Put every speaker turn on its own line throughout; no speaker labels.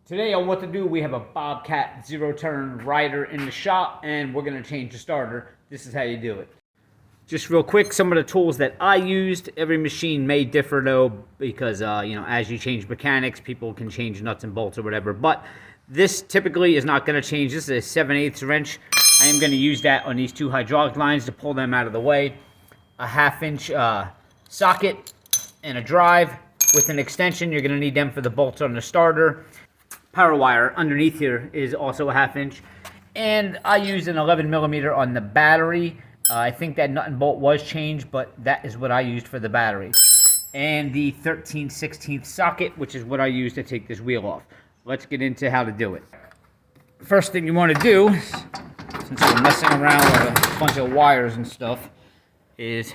Today on What to Do, we have a Bobcat zero-turn rider in the shop, and we're going to change the starter. This is how you do it. Just real quick, some of the tools that I used. Every machine may differ though, because as you change mechanics, people can change nuts and bolts or whatever. But this typically is not going to change. This is a 7/8 wrench. I am going to use that on these two hydraulic lines to pull them out of the way. A 1/2-inch socket and a drive with an extension. You're going to need them for the bolts on the starter. Power wire underneath here is also a 1/2-inch, and I used an 11mm on the battery. I think that nut and bolt was changed, but that is what I used for the battery. And the 13/16 socket, which is what I used to take this wheel off. Let's get into how to do it. First thing you want to do, since we're messing around with a bunch of wires and stuff, is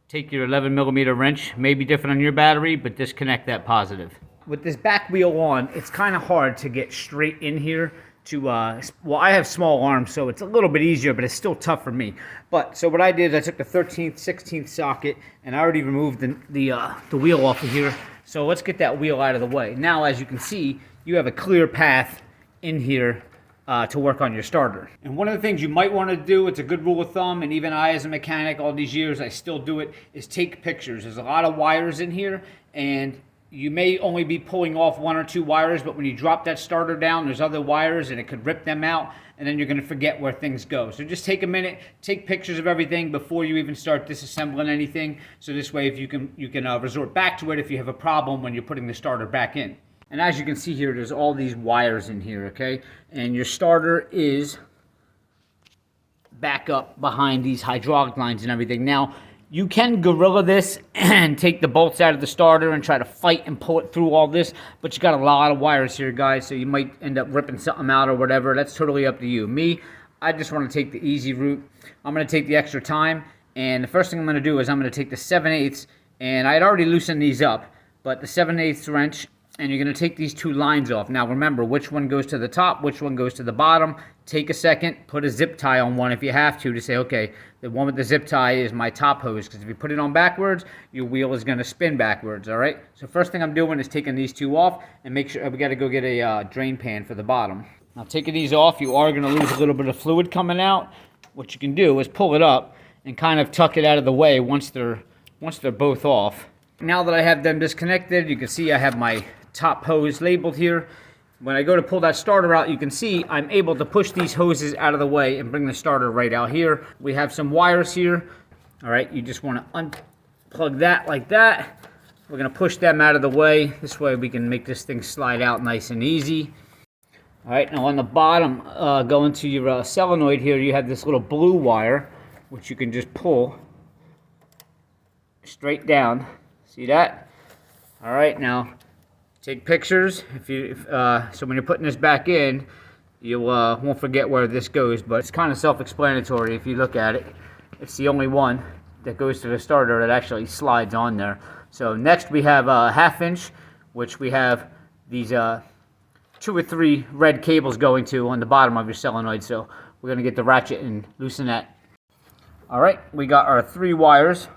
take your 11mm wrench. Maybe different on your battery, but disconnect that positive. With this back wheel on, it's kind of hard to get straight in here to, well, I have small arms, so it's a little bit easier, but it's still tough for me. But, so what I did is I took the 13/16 socket, and I already removed the wheel off of here. So let's get that wheel out of the way. Now, as you can see, you have a clear path in here to work on your starter. And one of the things you might want to do, it's a good rule of thumb, and even I as a mechanic all these years, I still do it, is take pictures. There's a lot of wires in here, and you may only be pulling off 1 or 2 wires, but when you drop that starter down, there's other wires and it could rip them out, and then you're going to forget where things go. So just take a minute, take pictures of everything before you even start disassembling anything. So this way, if you can resort back to it if you have a problem when you're putting the starter back in. And as you can see here, there's all these wires in here, okay? And your starter is back up behind these hydraulic lines and everything. Now, you can gorilla this and take the bolts out of the starter and try to fight and pull it through all this, but you got a lot of wires here, guys, so you might end up ripping something out or whatever. That's totally up to you. Me, I just want to take the easy route. I'm going to take the extra time, and the first thing I'm going to do is I'm going to take the 7/8, and I had already loosened these up, but the 7/8 wrench, and you're going to take these 2 lines off. Now remember, which one goes to the top, which one goes to the bottom. Take a second, put a zip tie on one if you have to say, okay, the one with the zip tie is my top hose, because if you put it on backwards, your wheel is going to spin backwards, all right? So first thing I'm doing is taking these 2 off, and make sure we got to go get a drain pan for the bottom. Now taking these off, you are going to lose a little bit of fluid coming out. What you can do is pull it up and kind of tuck it out of the way once they're both off. Now that I have them disconnected, you can see I have my top hose labeled here. When I go to pull that starter out, you can see I'm able to push these hoses out of the way and bring the starter right out here. We have some wires here. All right, you just want to unplug that like that. We're going to push them out of the way. This way we can make this thing slide out nice and easy. All right, now on the bottom, going to your solenoid here, you have this little blue wire, which you can just pull straight down. See that? All right, now take pictures. So when you're putting this back in, you won't forget where this goes, but it's kind of self-explanatory if you look at it. It's the only one that goes to the starter that actually slides on there. So next we have a 1/2-inch, which we have these 2 or 3 red cables going to on the bottom of your solenoid. So we're going to get the ratchet and loosen that. All right, we got our 3 wires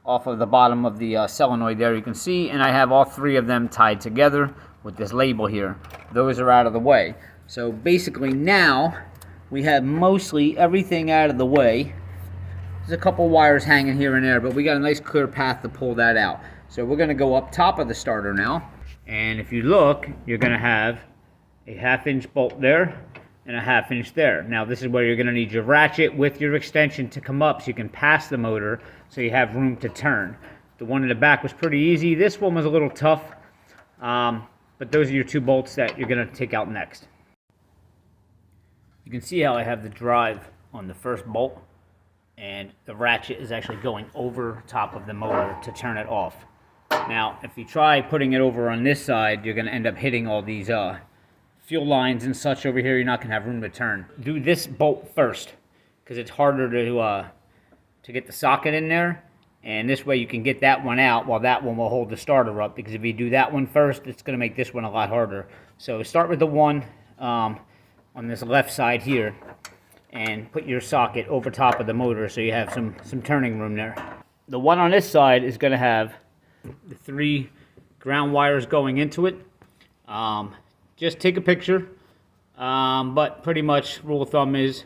off of the bottom of the solenoid there, you can see, and I have all 3 of them tied together with this label here. Those are out of the way. So basically now we have mostly everything out of the way. There's a couple wires hanging here and there, but we got a nice clear path to pull that out. So we're going to go up top of the starter now, and if you look, you're going to have a 1/2-inch bolt there and a 1/2-inch there. Now this is where you're going to need your ratchet with your extension to come up so you can pass the motor so you have room to turn. The one in the back was pretty easy. This one was a little tough, but those are your 2 bolts that you're going to take out next. You can see how I have the drive on the first bolt, and the ratchet is actually going over top of the motor to turn it off. Now if you try putting it over on this side, you're going to end up hitting all these fuel lines and such over here. You're not going to have room to turn. Do this bolt first, because it's harder to get the socket in there, and this way you can get that one out while that one will hold the starter up, because if you do that one first, it's going to make this one a lot harder. So start with the one on this left side here and put your socket over top of the motor so you have some turning room there. The one on this side is going to have the 3 ground wires going into it. just take a picture. But pretty much rule of thumb is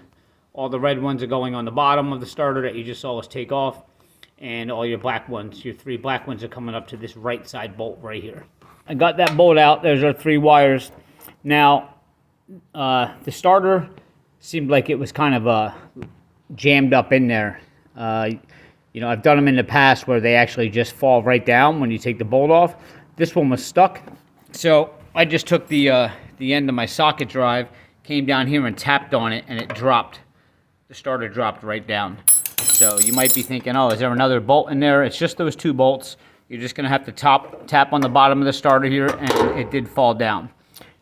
all the red ones are going on the bottom of the starter that you just saw us take off, and all your black ones, your 3 black ones, are coming up to this right side bolt right here. I got that bolt out. There's our 3 wires. Now, the starter seemed like it was kind of jammed up in there. You know, I've done them in the past where they actually just fall right down when you take the bolt off. This one was stuck, so I just took the end of my socket drive, came down here and tapped on it, and it dropped. The starter dropped right down. So you might be thinking, oh, is there another bolt in there? It's just those 2 bolts. You're just going to have to tap on the bottom of the starter here, and it did fall down.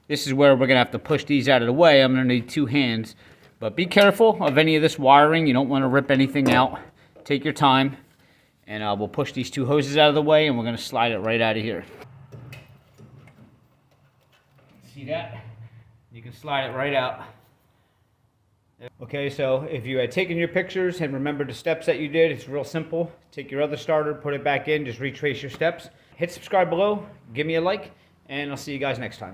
This is where we're going to have to push these out of the way. I'm going to need 2 hands. But be careful of any of this wiring. You don't want to rip anything out. Take your time, and we'll push these 2 hoses out of the way, and we're going to slide it right out of here. See that? You can slide it right out. Okay, so if you had taken your pictures and remembered the steps that you did, it's real simple. Take your other starter, put it back in, just retrace your steps. Hit subscribe below, give me a like, and I'll see you guys next time.